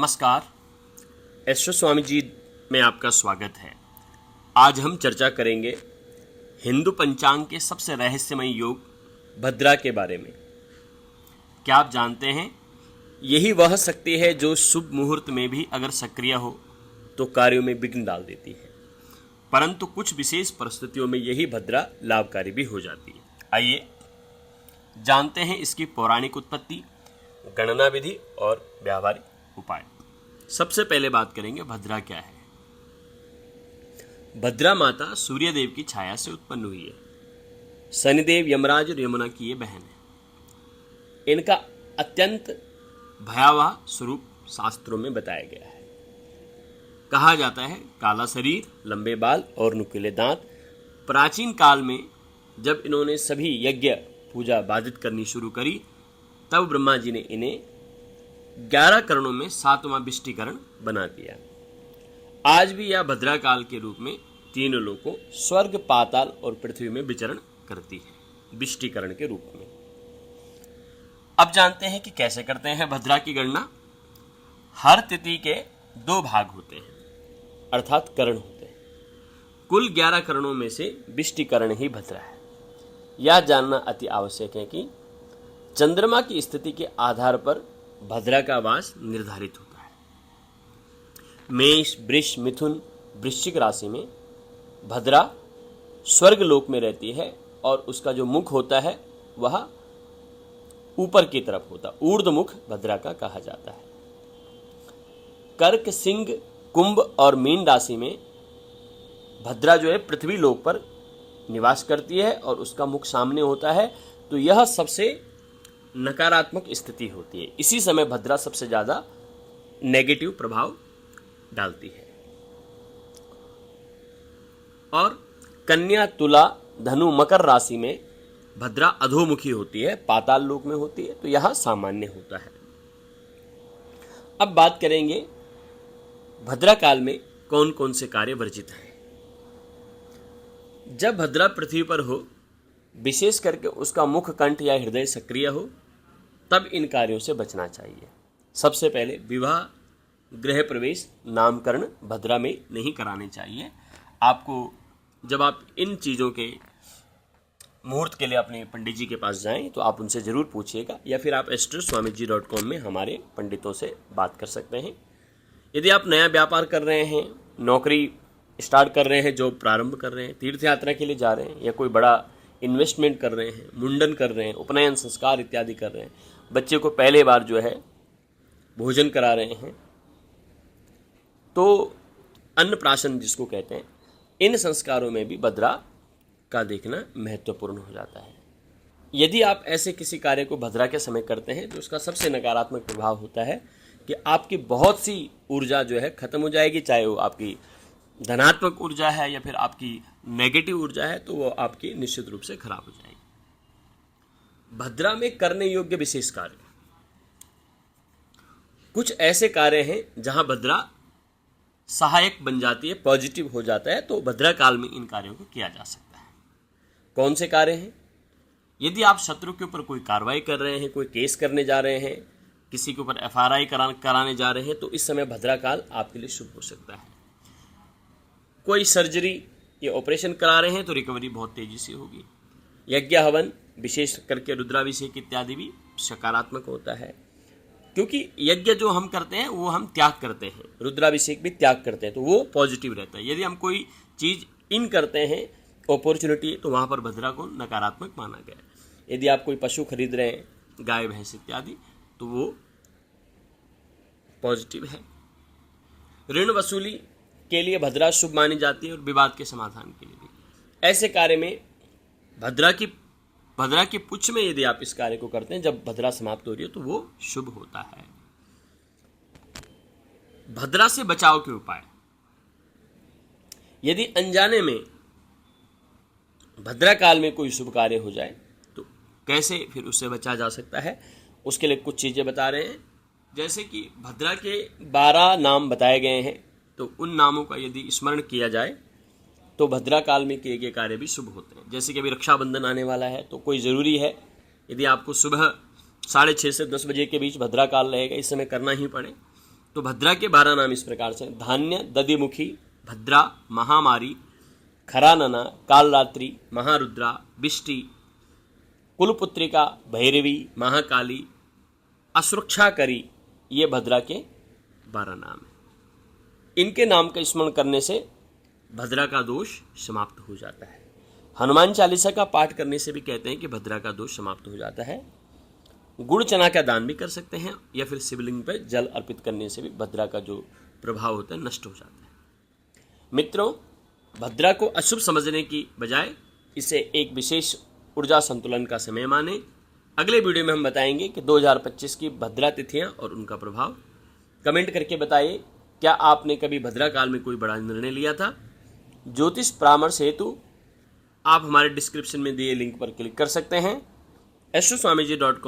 नमस्कार, एस्ट्रो स्वामी जी में आपका स्वागत है। आज हम चर्चा करेंगे हिंदू पंचांग के सबसे रहस्यमय योग भद्रा के बारे में। क्या आप जानते हैं, यही वह शक्ति है जो शुभ मुहूर्त में भी अगर सक्रिय हो तो कार्यों में विघ्न डाल देती है, परंतु कुछ विशेष परिस्थितियों में यही भद्रा लाभकारी भी हो जाती है। आइए जानते हैं इसकी पौराणिक उत्पत्ति, गणना विधि और व्यावहारिक उपाय। सबसे पहले बात करेंगे भद्रा क्या है। भद्रा माता सूर्य देव की छाया से उत्पन्न हुई है। शनिदेव, यमराज और यमुना की ये बहन है। इनका अत्यंत भयावह स्वरूप शास्त्रों में बताया गया है। कहा जाता है काला शरीर, लंबे बाल और नुकीले दांत। प्राचीन काल में जब इन्होंने सभी यज्ञ पूजा बाधित करनी शुरू करी, तब ब्रह्मा जी ने इन्हें 11 करणों में 7वां विष्टिकरण बना दिया। आज भी यह भद्रा काल के रूप में 3 लोकों स्वर्ग, पाताल और पृथ्वी में विचरण करती है, विष्टिकरण के रूप में। अब जानते हैं कि कैसे करते हैं भद्रा की गणना। हर तिथि के 2 भाग होते हैं, अर्थात करण होते हैं। कुल 11 करणों में से विष्टिकरण ही भद्रा है। यह जानना अति आवश्यक है कि चंद्रमा की स्थिति के आधार पर भद्रा का वास निर्धारित होता है। मेष, वृष, मिथुन, वृश्चिक राशि में भद्रा स्वर्ग लोक में रहती है और उसका जो मुख होता है वह ऊपर की तरफ होता है। ऊर्ध्वमुख भद्रा का कहा जाता है। कर्क, सिंह, कुंभ और मीन राशि में भद्रा जो है पृथ्वी लोक पर निवास करती है और उसका मुख सामने होता है, तो यह सबसे नकारात्मक स्थिति होती है। इसी समय भद्रा सबसे ज्यादा नेगेटिव प्रभाव डालती है। और कन्या, तुला, धनु, मकर राशि में भद्रा अधोमुखी होती है, पाताल लोक में होती है, तो यह सामान्य होता है। अब बात करेंगे भद्रा काल में कौन कौन से कार्य वर्जित हैं। जब भद्रा पृथ्वी पर हो, विशेष करके उसका मुख, कंठ या हृदय सक्रिय हो, तब इन कार्यों से बचना चाहिए। सबसे पहले विवाह, गृह प्रवेश, नामकरण भद्रा में नहीं कराने चाहिए। आपको जब आप इन चीज़ों के मुहूर्त के लिए अपने पंडित जी के पास जाएं तो आप उनसे ज़रूर पूछिएगा, या फिर आप astroswamiji.com में हमारे पंडितों से बात कर सकते हैं। यदि आप नया व्यापार कर रहे हैं, नौकरी स्टार्ट कर रहे हैं, जॉब प्रारंभ कर रहे हैं, तीर्थ यात्रा के लिए जा रहे हैं, या कोई बड़ा इन्वेस्टमेंट कर रहे हैं, मुंडन कर रहे हैं, उपनयन संस्कार इत्यादि कर रहे हैं, बच्चे को पहले बार जो है भोजन करा रहे हैं, तो अन्नप्राशन जिसको कहते हैं, इन संस्कारों में भी भद्रा का देखना महत्वपूर्ण हो जाता है। यदि आप ऐसे किसी कार्य को भद्रा के समय करते हैं तो उसका सबसे नकारात्मक प्रभाव होता है कि आपकी बहुत सी ऊर्जा जो है खत्म हो जाएगी। चाहे वो आपकी धनात्मक ऊर्जा है या फिर आपकी नेगेटिव ऊर्जा है, तो वो आपकी निश्चित रूप से खराब हो जाएगी। भद्रा में करने योग्य विशेष कार्य, कुछ ऐसे कार्य हैं जहां भद्रा सहायक बन जाती है, पॉजिटिव हो जाता है, तो भद्रा काल में इन कार्यों को किया जा सकता है। कौन से कार्य हैं? यदि आप शत्रु के ऊपर कोई कार्रवाई कर रहे हैं, कोई केस करने जा रहे हैं, किसी के ऊपर FRI कराने जा रहे हैं, तो इस समय भद्रा काल आपके लिए शुभ हो सकता है। कोई सर्जरी या ऑपरेशन करा रहे हैं तो रिकवरी बहुत तेजी से होगी। यज्ञ हवन, विशेष करके रुद्राभिषेक इत्यादि भी सकारात्मक होता है, क्योंकि यज्ञ जो हम करते हैं वो हम त्याग करते हैं, रुद्राभिषेक भी त्याग करते हैं, तो वो पॉजिटिव रहता है। यदि हम कोई चीज़ इन करते हैं, अपॉर्चुनिटी, तो वहाँ पर भद्रा को नकारात्मक माना गया है। यदि आप कोई पशु खरीद रहे हैं, गाय, भैंस इत्यादि, तो वो पॉजिटिव है। ऋण वसूली के लिए भद्रा शुभ मानी जाती है और विवाद के समाधान के लिए भी। ऐसे कार्य में भद्रा की पुच्छ में यदि आप इस कार्य को करते हैं, जब भद्रा समाप्त हो रही है, तो वो शुभ होता है। भद्रा से बचाव के उपाय, यदि अनजाने में भद्रा काल में कोई शुभ कार्य हो जाए तो कैसे फिर उससे बचा जा सकता है, उसके लिए कुछ चीजें बता रहे हैं। जैसे कि भद्रा के 12 नाम बताए गए हैं, तो उन नामों का यदि स्मरण किया जाए तो भद्रा काल में किए गए कार्य भी शुभ होते हैं। जैसे कि अभी रक्षाबंधन आने वाला है, तो कोई ज़रूरी है, यदि आपको सुबह 6:30 से 10 बजे के बीच भद्रा काल रहेगा, इस समय करना ही पड़े, तो भद्रा के 12 नाम इस प्रकार से: धान्य, दधिमुखी, भद्रा, महामारी, खरानना, कालरात्रि, महारुद्रा, बिष्टि, कुलपुत्रिका, भैरवी, महाकाली, असुरक्षाकरी। ये भद्रा के 12 नाम हैं। इनके नाम का स्मरण करने से भद्रा का दोष समाप्त हो जाता है। हनुमान चालीसा का पाठ करने से भी कहते हैं कि भद्रा का दोष समाप्त हो जाता है। गुड़ चना का दान भी कर सकते हैं, या फिर शिवलिंग पर जल अर्पित करने से भी भद्रा का जो प्रभाव होता है नष्ट हो जाता है। मित्रों, भद्रा को अशुभ समझने की बजाय इसे एक विशेष ऊर्जा संतुलन का समय माने। अगले वीडियो में हम बताएंगे कि 2025 की भद्रा तिथियां और उनका प्रभाव। कमेंट करके बताइए, क्या आपने कभी भद्रा काल में कोई बड़ा निर्णय लिया था? ज्योतिष परामर्श हेतु आप हमारे डिस्क्रिप्शन में दिए लिंक पर क्लिक कर सकते हैं। astroswamiji.com